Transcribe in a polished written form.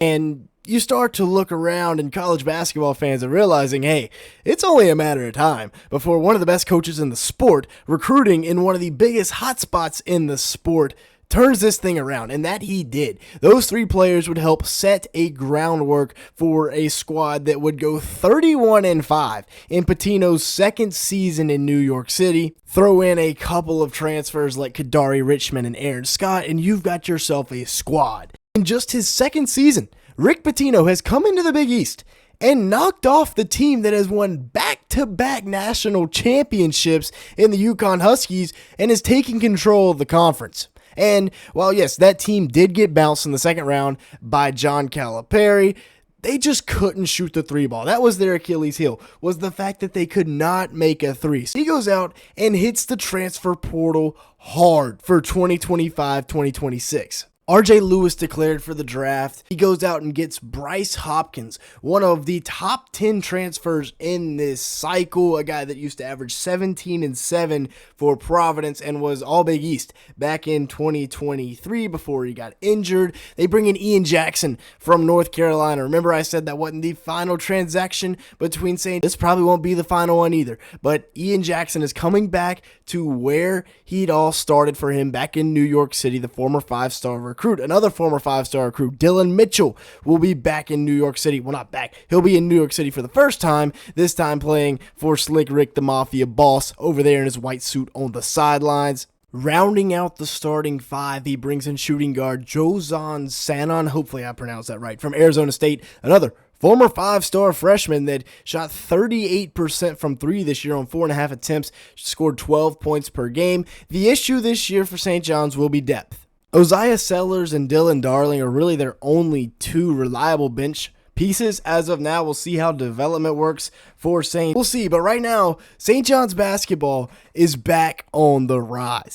And you start to look around, and college basketball fans are realizing, hey, it's only a matter of time before one of the best coaches in the sport, recruiting in one of the biggest hotspots in the sport, turns this thing around, and that he did. Those three players would help set a groundwork for a squad that would go 31-5 in Pitino's second season in New York City. Throw in a couple of transfers like Kadari Richmond and Aaron Scott, and you've got yourself a squad. In just his second season, Rick Pitino has come into the Big East and knocked off the team that has won back-to-back national championships in the UConn Huskies and is taking control of the conference. And while, yes, that team did get bounced in the second round by John Calipari, they just couldn't shoot the three ball. That was their Achilles heel, was the fact that they could not make a three. So he goes out and hits the transfer portal hard for 2025-2026. RJ Lewis declared for the draft. He goes out and gets Bryce Hopkins, one of the top 10 transfers in this cycle, a guy that used to average 17-7 for Providence and was all Big East back in 2023 before he got injured. They bring in Ian Jackson from North Carolina. Remember I said that wasn't the final transaction between St. This probably won't be the final one either, but Ian Jackson is coming back to where he'd all started for him back in New York City, the former five-star recruit. Another former five-star recruit, Dylan Mitchell, will be back in New York City. Well, not back. He'll be in New York City for the first time, this time playing for Slick Rick, the Mafia boss, over there in his white suit on the sidelines. Rounding out the starting five, he brings in shooting guard Jozan Sanon, hopefully I pronounced that right, from Arizona State, another former five-star freshman that shot 38% from three this year on 4.5 attempts, scored 12 points per game. The issue this year for St. John's will be depth. Osiah Sellers and Dylan Darling are really their only two reliable bench pieces as of now. We'll see how development works for St. We'll see, but right now, St. John's basketball is back on the rise.